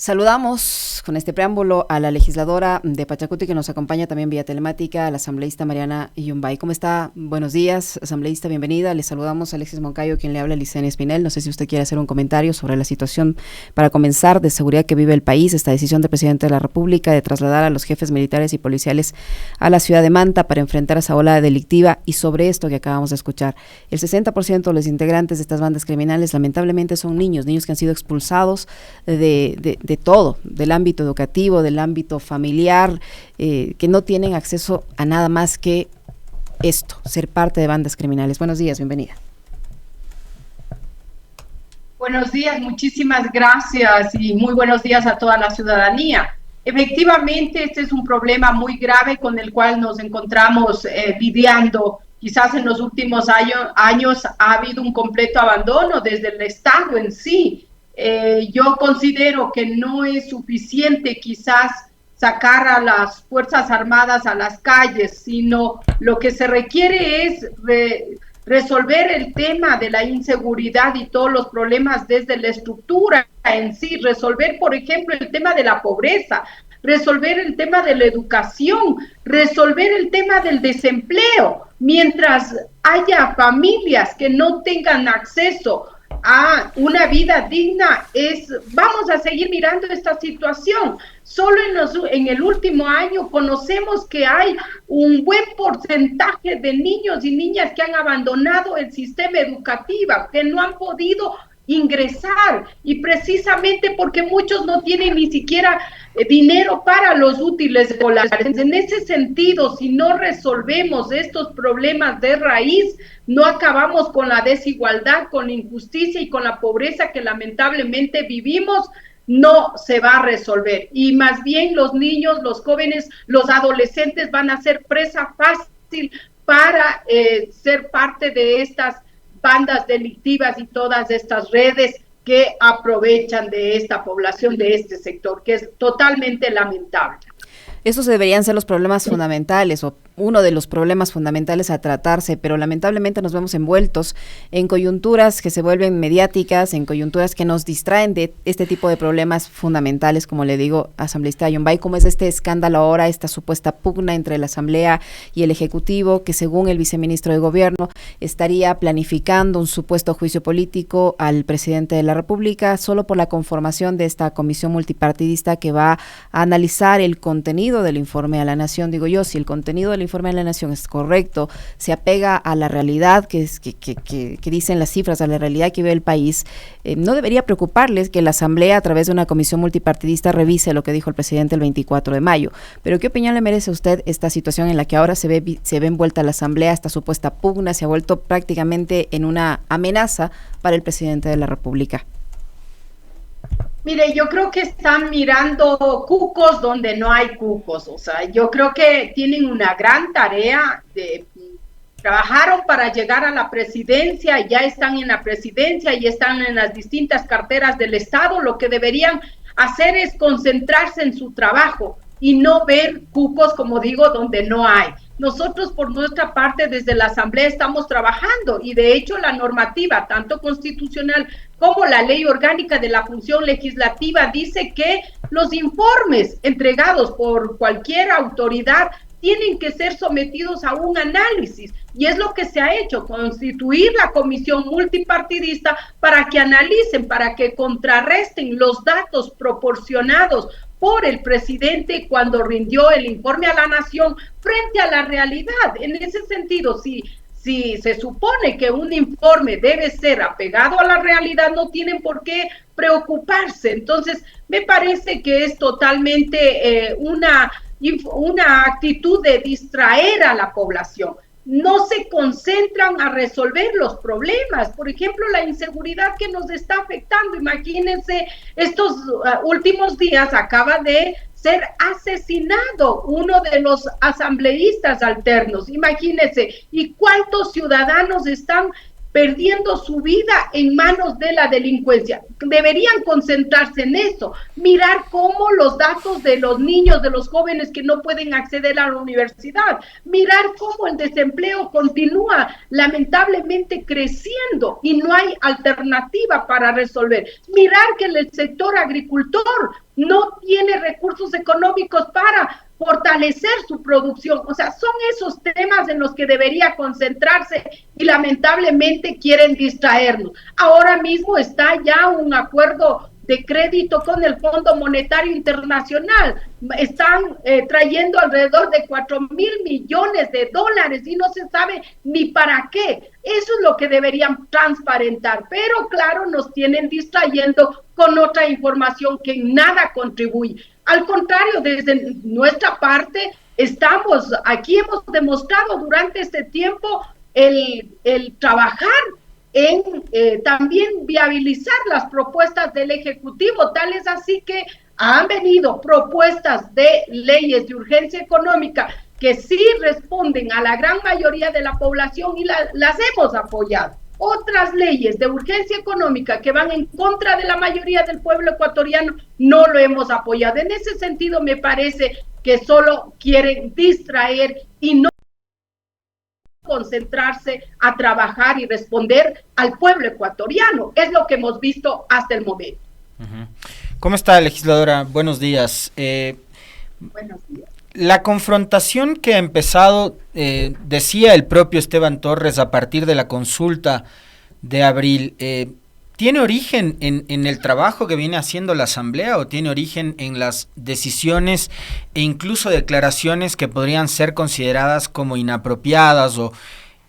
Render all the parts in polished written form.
Saludamos con este preámbulo a la legisladora de Pachacuti que nos acompaña también vía telemática, la asambleísta Mariana Yumbay. ¿Cómo está? Buenos días, asambleísta, bienvenida. Le saludamos a Alexis Moncayo, quien le habla, Licenia Espinel. No sé si usted quiere hacer un comentario sobre la situación, para comenzar, de seguridad que vive el país, esta decisión del presidente de la República de trasladar a los jefes militares y policiales a la ciudad de Manta para enfrentar esa ola delictiva, y sobre esto que acabamos de escuchar. El 60% de los integrantes de estas bandas criminales lamentablemente son niños que han sido expulsados de todo, del ámbito educativo, del ámbito familiar, que no tienen acceso a nada más que esto, ser parte de bandas criminales. Buenos días, bienvenida. Buenos días, muchísimas gracias y muy buenos días a toda la ciudadanía. Efectivamente, este es un problema muy grave con el cual nos encontramos lidiando. Quizás en los últimos años ha habido un completo abandono desde el Estado en sí. Yo considero que no es suficiente quizás sacar a las Fuerzas Armadas a las calles, sino lo que se requiere es resolver el tema de la inseguridad y todos los problemas desde la estructura en sí, resolver, por ejemplo, el tema de la pobreza, resolver el tema de la educación, resolver el tema del desempleo. Mientras haya familias que no tengan acceso a una vida digna, vamos a seguir mirando esta situación. Solo en el último año conocemos que hay un buen porcentaje de niños y niñas que han abandonado el sistema educativo, que no han podido ingresar, y precisamente porque muchos no tienen ni siquiera dinero para los útiles escolares. En ese sentido, si no resolvemos estos problemas de raíz, no acabamos con la desigualdad, con la injusticia y con la pobreza que lamentablemente vivimos. No se va a resolver, y más bien los niños, los jóvenes, los adolescentes van a ser presa fácil para ser parte de estas bandas delictivas y todas estas redes que aprovechan de esta población, de este sector, que es totalmente lamentable. Esos deberían ser los problemas fundamentales, o uno de los problemas fundamentales a tratarse, pero lamentablemente nos vemos envueltos en coyunturas que se vuelven mediáticas, en coyunturas que nos distraen de este tipo de problemas fundamentales, como le digo, asambleísta Yumbay, como es este escándalo ahora, esta supuesta pugna entre la Asamblea y el Ejecutivo, que según el viceministro de Gobierno estaría planificando un supuesto juicio político al presidente de la República solo por la conformación de esta comisión multipartidista que va a analizar el contenido del informe a la Nación. Digo yo, si el contenido del informe de la Nación es correcto, se apega a la realidad que dicen las cifras, a la realidad que vive el país, no debería preocuparles que la Asamblea, a través de una comisión multipartidista, revise lo que dijo el presidente el 24 de mayo. Pero ¿qué opinión le merece a usted esta situación en la que ahora se ve envuelta la Asamblea, esta supuesta pugna se ha vuelto prácticamente en una amenaza para el presidente de la República? Mire, yo creo que están mirando cucos donde no hay cucos. O sea, yo creo que tienen una gran tarea. Trabajaron para llegar a la presidencia, ya están en la presidencia y están en las distintas carteras del Estado. Lo que deberían hacer es concentrarse en su trabajo y no ver cucos, como digo, donde no hay. Nosotros, por nuestra parte, desde la Asamblea estamos trabajando, y de hecho la normativa, tanto constitucional como la ley orgánica de la función legislativa, dice que los informes entregados por cualquier autoridad tienen que ser sometidos a un análisis, y es lo que se ha hecho, constituir la comisión multipartidista para que analicen, para que contrarresten los datos proporcionados por el presidente cuando rindió el informe a la Nación frente a la realidad. En ese sentido, si se supone que un informe debe ser apegado a la realidad, no tienen por qué preocuparse. Entonces, me parece que es totalmente una actitud de distraer a la población. No se concentran a resolver los problemas. Por ejemplo, la inseguridad que nos está afectando. Imagínense, estos últimos días acaba de ser asesinado uno de los asambleístas alternos. Imagínense, y cuántos ciudadanos están perdiendo su vida en manos de la delincuencia. Deberían concentrarse en eso, mirar cómo los datos de los niños, de los jóvenes que no pueden acceder a la universidad, mirar cómo el desempleo continúa lamentablemente creciendo y no hay alternativa para resolver. Mirar que el sector agricultor no tiene recursos económicos para fortalecer su producción. O sea, son esos temas en los que debería concentrarse y lamentablemente quieren distraernos. Ahora mismo está ya un acuerdo de crédito con el Fondo Monetario Internacional. Están trayendo alrededor de 4,000 millones de dólares y no se sabe ni para qué. Eso es lo que deberían transparentar, pero claro, nos tienen distrayendo con otra información que en nada contribuye. Al contrario, desde nuestra parte, hemos demostrado durante este tiempo el trabajar en también viabilizar las propuestas del Ejecutivo. Tal es así que han venido propuestas de leyes de urgencia económica que sí responden a la gran mayoría de la población y las hemos apoyado. Otras leyes de urgencia económica que van en contra de la mayoría del pueblo ecuatoriano no lo hemos apoyado. En ese sentido, me parece que solo quieren distraer y no concentrarse a trabajar y responder al pueblo ecuatoriano. Es lo que hemos visto hasta el momento. ¿Cómo está, legisladora? Buenos días. Buenos días. La confrontación que ha empezado, decía el propio Esteban Torres a partir de la consulta de abril, ¿tiene origen en el trabajo que viene haciendo la Asamblea o tiene origen en las decisiones e incluso declaraciones que podrían ser consideradas como inapropiadas o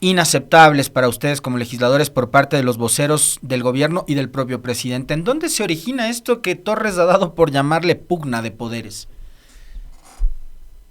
inaceptables para ustedes como legisladores por parte de los voceros del gobierno y del propio presidente? ¿En dónde se origina esto que Torres ha dado por llamarle pugna de poderes?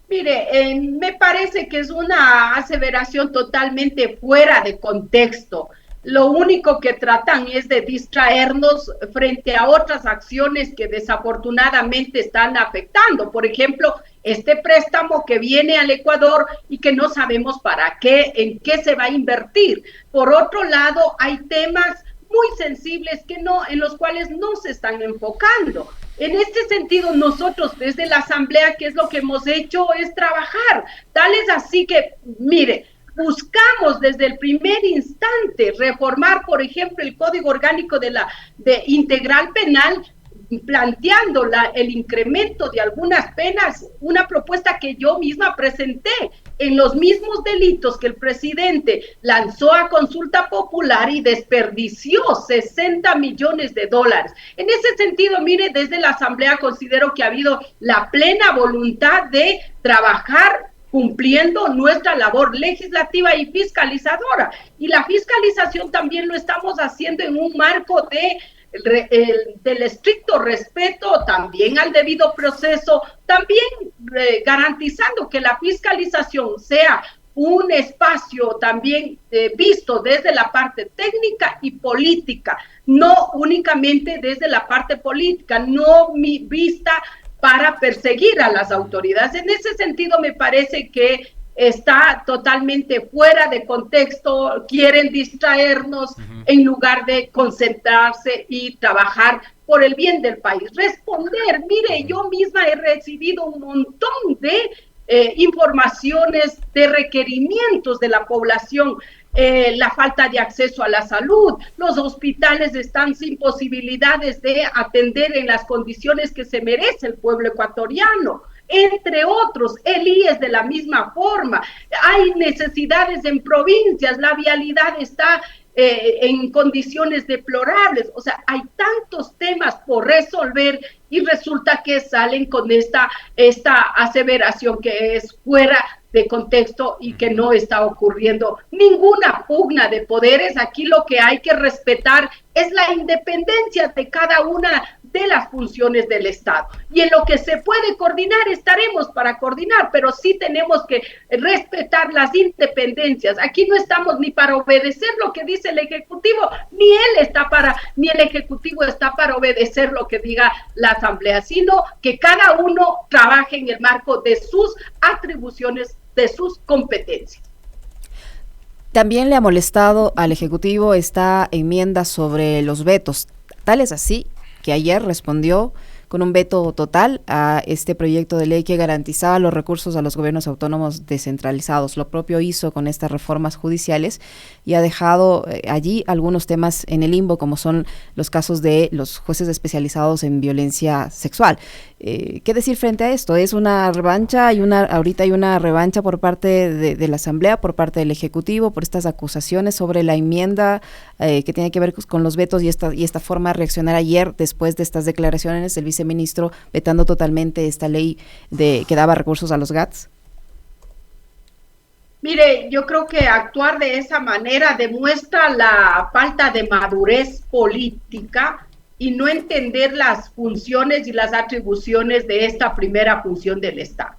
Mire, me parece que es una aseveración totalmente fuera de contexto. Lo único que tratan es de distraernos frente a otras acciones que desafortunadamente están afectando. Por ejemplo, este préstamo que viene al Ecuador y que no sabemos para qué, en qué se va a invertir. Por otro lado, hay temas muy sensibles en los cuales no se están enfocando. En este sentido, nosotros desde la Asamblea, ¿qué es lo que hemos hecho? Es trabajar. Tal es así que, mire, buscamos desde el primer instante reformar, por ejemplo, el Código Orgánico de Integral Penal, planteando el incremento de algunas penas, una propuesta que yo misma presenté en los mismos delitos que el presidente lanzó a consulta popular y desperdició 60 millones de dólares. En ese sentido, mire, desde la Asamblea considero que ha habido la plena voluntad de trabajar cumpliendo nuestra labor legislativa y fiscalizadora. Y la fiscalización también lo estamos haciendo en un marco del estricto respeto también al debido proceso, también garantizando que la fiscalización sea un espacio también visto desde la parte técnica y política, no únicamente desde la parte política, no vista para perseguir a las autoridades. En ese sentido, me parece que está totalmente fuera de contexto, quieren distraernos en lugar de concentrarse y trabajar por el bien del país. Responder, mire, yo misma he recibido un montón de informaciones, de requerimientos de la población, la falta de acceso a la salud, los hospitales están sin posibilidades de atender en las condiciones que se merece el pueblo ecuatoriano, entre otros, el IES de la misma forma, hay necesidades en provincias, la vialidad está en condiciones deplorables, o sea, hay tantos temas por resolver y resulta que salen con esta aseveración que es fuera de contexto y que no está ocurriendo ninguna pugna de poderes. Aquí lo que hay que respetar es la independencia de cada una de las funciones del Estado. Y en lo que se puede coordinar, estaremos para coordinar, pero sí tenemos que respetar las independencias. Aquí no estamos ni para obedecer lo que dice el Ejecutivo, ni el Ejecutivo está para obedecer lo que diga la Asamblea, sino que cada uno trabaje en el marco de sus atribuciones, de sus competencias. También le ha molestado al Ejecutivo esta enmienda sobre los vetos. Tal es así que ayer respondió con un veto total a este proyecto de ley que garantizaba los recursos a los gobiernos autónomos descentralizados. Lo propio hizo con estas reformas judiciales y ha dejado allí algunos temas en el limbo, como son los casos de los jueces especializados en violencia sexual. ¿Qué decir frente a esto? Es una revancha, ahorita hay una revancha por parte de la Asamblea, por parte del Ejecutivo, por estas acusaciones sobre la enmienda que tiene que ver con los vetos y esta forma de reaccionar ayer después de estas declaraciones del viceministro vetando totalmente esta ley que daba recursos a los GATS. Mire, yo creo que actuar de esa manera demuestra la falta de madurez política y no entender las funciones y las atribuciones de esta primera función del Estado.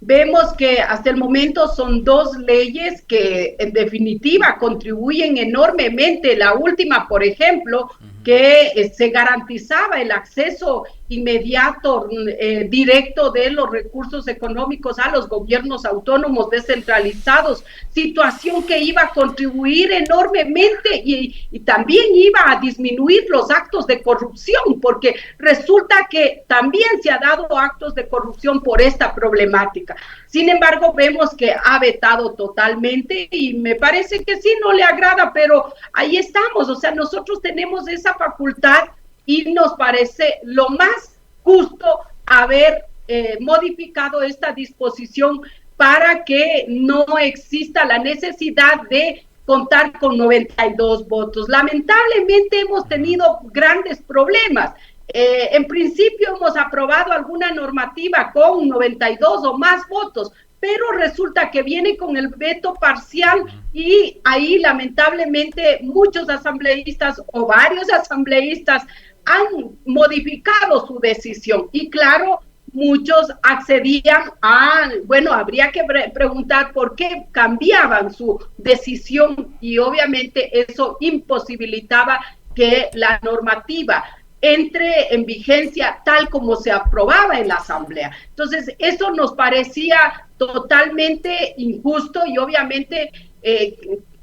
Vemos que hasta el momento son dos leyes que en definitiva contribuyen enormemente. La última, por ejemplo, que se garantizaba el acceso inmediato, directo de los recursos económicos a los gobiernos autónomos descentralizados, situación que iba a contribuir enormemente y también iba a disminuir los actos de corrupción, porque resulta que también se ha dado actos de corrupción por esta problemática. Sin embargo, vemos que ha vetado totalmente y me parece que sí, no le agrada, pero ahí estamos, o sea, nosotros tenemos esa facultad y nos parece lo más justo haber modificado esta disposición para que no exista la necesidad de contar con 92 votos. Lamentablemente hemos tenido grandes problemas. En principio hemos aprobado alguna normativa con 92 o más votos, pero resulta que viene con el veto parcial y ahí lamentablemente muchos asambleístas o varios asambleístas han modificado su decisión y claro, muchos accedían a, bueno, habría que preguntar por qué cambiaban su decisión y obviamente eso imposibilitaba que la normativa entre en vigencia tal como se aprobaba en la Asamblea. Entonces, eso nos parecía totalmente injusto y obviamente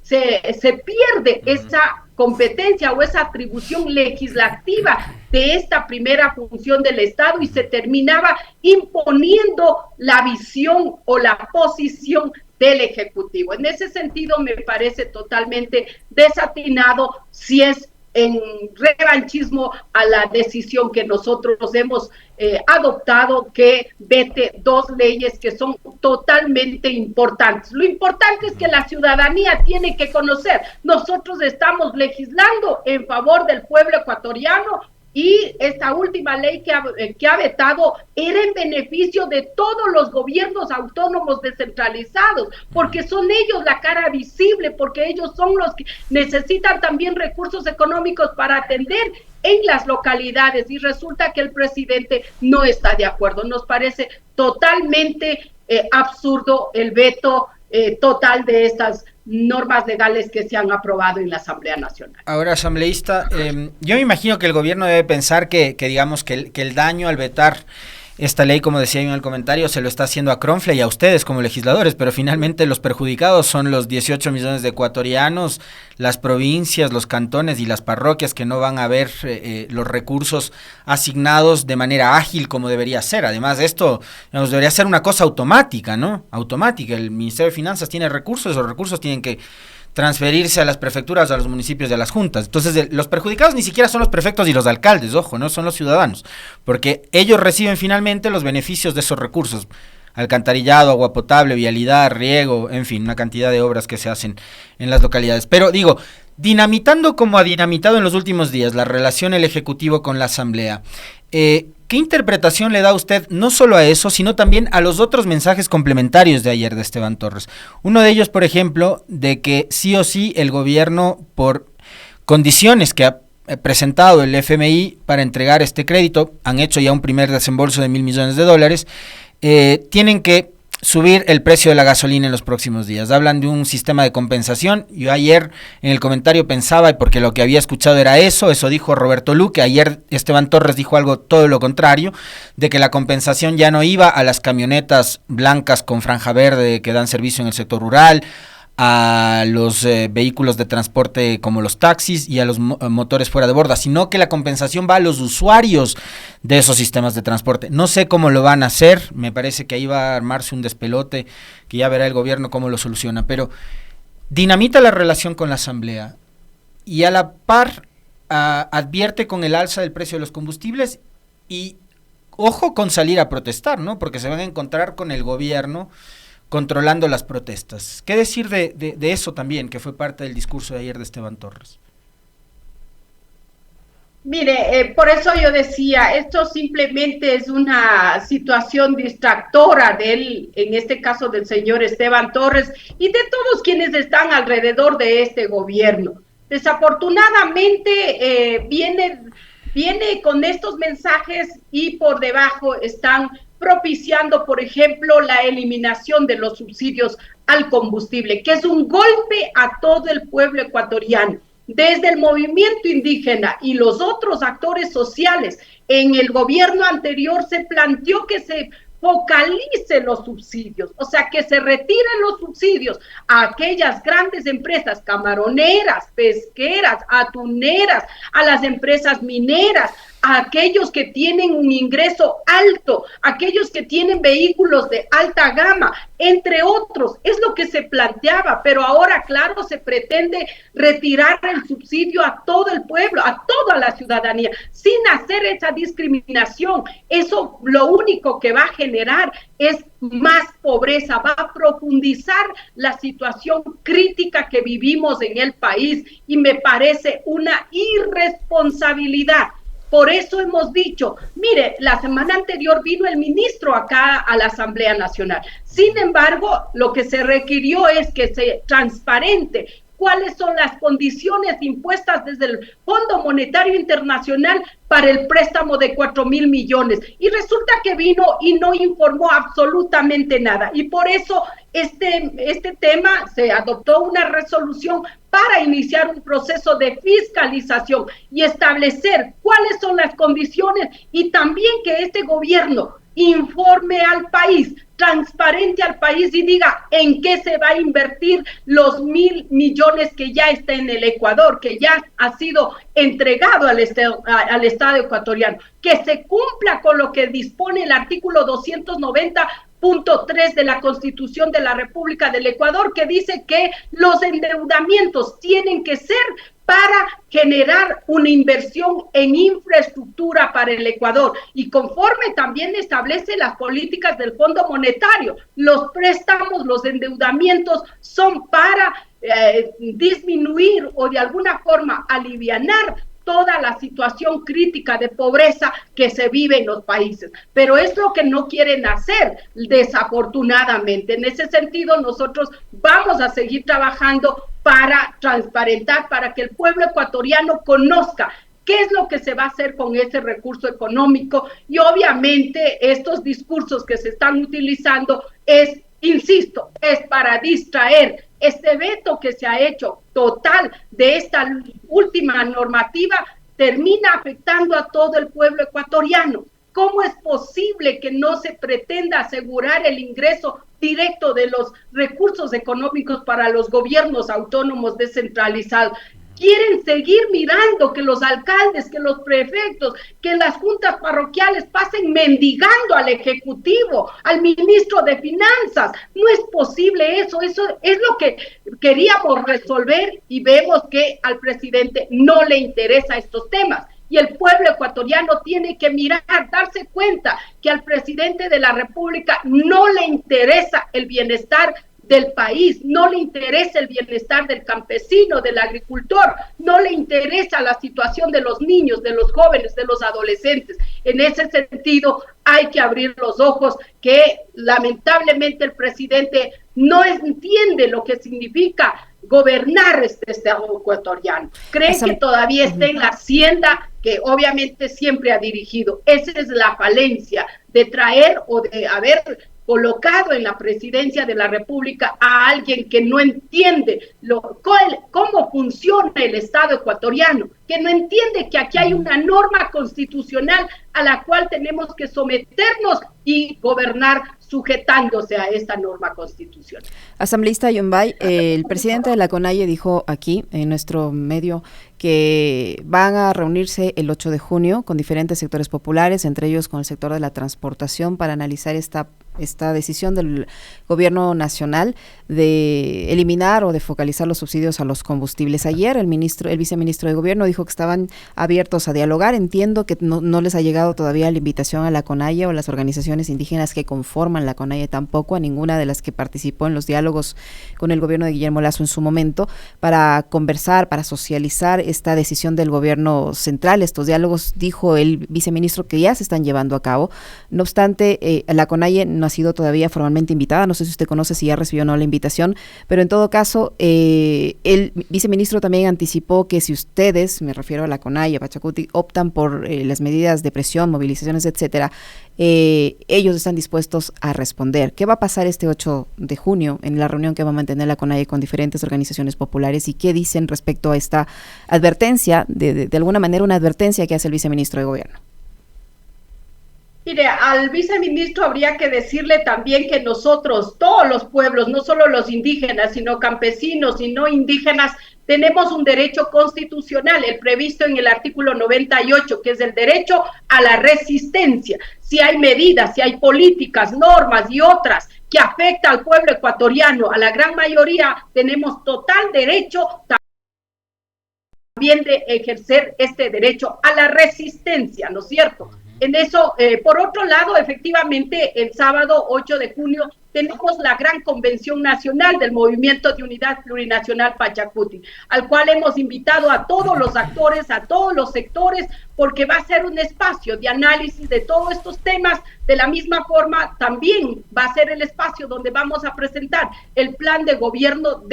se pierde esa competencia o esa atribución legislativa de esta primera función del Estado y se terminaba imponiendo la visión o la posición del Ejecutivo. En ese sentido me parece totalmente desatinado si es en revanchismo a la decisión que nosotros hemos adoptado que vete dos leyes que son totalmente importantes. Lo importante es que la ciudadanía tiene que conocer. Nosotros estamos legislando en favor del pueblo ecuatoriano y esta última ley que ha vetado era en beneficio de todos los gobiernos autónomos descentralizados, porque son ellos la cara visible, porque ellos son los que necesitan también recursos económicos para atender en las localidades y resulta que el presidente no está de acuerdo. Nos parece totalmente absurdo el veto total de estas normas legales que se han aprobado en la Asamblea Nacional. Ahora, asambleísta, yo me imagino que el gobierno debe pensar que digamos, que el daño al vetar esta ley, como decía yo en el comentario, se lo está haciendo a Cronfle y a ustedes como legisladores, pero finalmente los perjudicados son los 18 millones de ecuatorianos, las provincias, los cantones y las parroquias que no van a ver los recursos asignados de manera ágil como debería ser. Además, esto debería ser una cosa automática, ¿no? Automática. El Ministerio de Finanzas tiene recursos, esos recursos tienen que transferirse a las prefecturas, a los municipios y a las juntas. Entonces, los perjudicados ni siquiera son los prefectos y los alcaldes, ojo, no son los ciudadanos, porque ellos reciben finalmente los beneficios de esos recursos. Alcantarillado, agua potable, vialidad, riego, en fin, una cantidad de obras que se hacen en las localidades. Pero digo, dinamitando como ha dinamitado en los últimos días la relación el Ejecutivo con la Asamblea, ¿qué interpretación le da usted no solo a eso, sino también a los otros mensajes complementarios de ayer de Esteban Torres? Uno de ellos, por ejemplo, de que sí o sí el gobierno, por condiciones que ha presentado el FMI para entregar este crédito, han hecho ya un primer desembolso de $1,000 millones, tienen que subir el precio de la gasolina en los próximos días. Hablan de un sistema de compensación. Yo ayer en el comentario pensaba, y porque lo que había escuchado era eso dijo Roberto Luque. Ayer Esteban Torres dijo algo todo lo contrario, de que la compensación ya no iba a las camionetas blancas con franja verde que dan servicio en el sector rural, a los vehículos de transporte como los taxis y a los motores fuera de borda, sino que la compensación va a los usuarios de esos sistemas de transporte. No sé cómo lo van a hacer, me parece que ahí va a armarse un despelote, que ya verá el gobierno cómo lo soluciona, pero dinamita la relación con la Asamblea y a la par advierte con el alza del precio de los combustibles y ojo con salir a protestar, ¿no? Porque se van a encontrar con el gobierno controlando las protestas. ¿Qué decir de eso también, que fue parte del discurso de ayer de Esteban Torres? Mire, por eso yo decía, esto simplemente es una situación distractora de en este caso del señor Esteban Torres y de todos quienes están alrededor de este gobierno. Desafortunadamente viene con estos mensajes y por debajo están propiciando, por ejemplo, la eliminación de los subsidios al combustible, que es un golpe a todo el pueblo ecuatoriano. Desde el movimiento indígena y los otros actores sociales, en el gobierno anterior se planteó que se focalicen los subsidios, o sea, que se retiren los subsidios a aquellas grandes empresas camaroneras, pesqueras, atuneras, a las empresas mineras, a aquellos que tienen un ingreso alto, aquellos que tienen vehículos de alta gama, entre otros. Es lo que se planteaba, pero ahora, claro, se pretende retirar el subsidio a todo el pueblo, a toda la ciudadanía, sin hacer esa discriminación. Eso lo único que va a generar es más pobreza, va a profundizar la situación crítica que vivimos en el país y me parece una irresponsabilidad. Por eso hemos dicho, mire, la semana anterior vino el ministro acá a la Asamblea Nacional. Sin embargo, lo que se requirió es que se transparente cuáles son las condiciones impuestas desde el Fondo Monetario Internacional para el préstamo de 4,000 millones. Y resulta que vino y no informó absolutamente nada. Y por eso este tema se adoptó una resolución para iniciar un proceso de fiscalización y establecer cuáles son las condiciones y también que este gobierno informe al país, transparente al país y diga en qué se va a invertir los 1,000 millones que ya está en el Ecuador, que ya ha sido entregado al Estado ecuatoriano, que se cumpla con lo que dispone el artículo 290.3 de la Constitución de la República del Ecuador, que dice que los endeudamientos tienen que ser para generar una inversión en infraestructura para el Ecuador y conforme también establece las políticas del Fondo Monetario. Los préstamos, los endeudamientos son para disminuir o de alguna forma alivianar toda la situación crítica de pobreza que se vive en los países. Pero es lo que no quieren hacer, desafortunadamente. En ese sentido, nosotros vamos a seguir trabajando para transparentar, para que el pueblo ecuatoriano conozca qué es lo que se va a hacer con ese recurso económico. Y obviamente estos discursos que se están utilizando es, insisto, es para distraer. Este veto que se ha hecho total de esta última normativa termina afectando a todo el pueblo ecuatoriano. ¿Cómo es posible que no se pretenda asegurar el ingreso directo de los recursos económicos para los gobiernos autónomos descentralizados? Quieren seguir mirando que los alcaldes, que los prefectos, que las juntas parroquiales pasen mendigando al Ejecutivo, al ministro de Finanzas. No es posible eso es lo que queríamos resolver y vemos que al presidente no le interesa estos temas. Y el pueblo ecuatoriano tiene que mirar, darse cuenta que al presidente de la República no le interesa el bienestar del país, no le interesa el bienestar del campesino, del agricultor, no le interesa la situación de los niños, de los jóvenes, de los adolescentes. En ese sentido, hay que abrir los ojos que lamentablemente el presidente no entiende lo que significa gobernar este Estado ecuatoriano. Creen que todavía está en la hacienda que obviamente siempre ha dirigido. Esa es la falencia de traer o de haber colocado en la presidencia de la República a alguien que no entiende cómo funciona el Estado ecuatoriano, que no entiende que aquí hay una norma constitucional a la cual tenemos que someternos y gobernar sujetándose a esta norma constitucional. Asambleísta Yombay, el presidente de la CONAIE dijo aquí en nuestro medio que van a reunirse el 8 de junio con diferentes sectores populares, entre ellos con el sector de la transportación, para analizar esta decisión del gobierno nacional de eliminar o de focalizar los subsidios a los combustibles. Ayer el viceministro de gobierno dijo que estaban abiertos a dialogar. Entiendo que no les ha llegado todavía la invitación a la CONAIE o las organizaciones indígenas que conforman la CONAIE, tampoco a ninguna de las que participó en los diálogos con el gobierno de Guillermo Lasso en su momento, para conversar, para socializar esta decisión del gobierno central. Estos diálogos, dijo el viceministro, que ya se están llevando a cabo. No obstante, la CONAIE no ha sido todavía formalmente invitada. No sé si usted conoce si ya recibió o no la invitación, pero en todo caso, el viceministro también anticipó que si ustedes, me refiero a la CONAIE, a Pachacuti, optan por las medidas de presión, movilizaciones, etcétera, ellos están dispuestos a responder. ¿Qué va a pasar este 8 de junio en la reunión que va a mantener la CONAIE con diferentes organizaciones populares y qué dicen respecto a esta advertencia, de alguna manera una advertencia que hace el viceministro de gobierno? Mire, al viceministro habría que decirle también que nosotros, todos los pueblos, no solo los indígenas, sino campesinos y no indígenas, tenemos un derecho constitucional, el previsto en el artículo 98, que es el derecho a la resistencia. Si hay medidas, si hay políticas, normas y otras que afectan al pueblo ecuatoriano, a la gran mayoría, tenemos total derecho también de ejercer este derecho a la resistencia, ¿no es cierto? En eso, por otro lado, efectivamente, el sábado 8 de junio tenemos la gran convención nacional del Movimiento de Unidad Plurinacional Pachacuti, al cual hemos invitado a todos los actores, a todos los sectores, porque va a ser un espacio de análisis de todos estos temas. De la misma forma, también va a ser el espacio donde vamos a presentar el plan de gobierno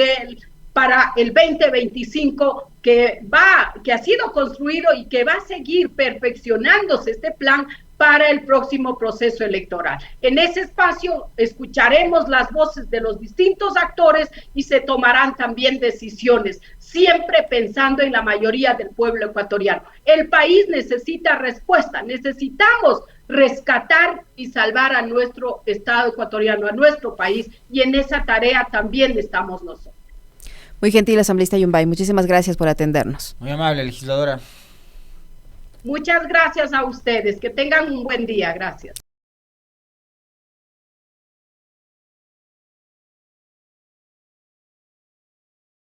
para el 2025 que ha sido construido y que va a seguir perfeccionándose este plan para el próximo proceso electoral. En ese espacio escucharemos las voces de los distintos actores y se tomarán también decisiones, siempre pensando en la mayoría del pueblo ecuatoriano. El país necesita respuesta, necesitamos rescatar y salvar a nuestro Estado ecuatoriano, a nuestro país, y en esa tarea también estamos nosotros. Muy gentil, asambleísta Yombay, muchísimas gracias por atendernos. Muy amable, legisladora. Muchas gracias a ustedes, que tengan un buen día, gracias.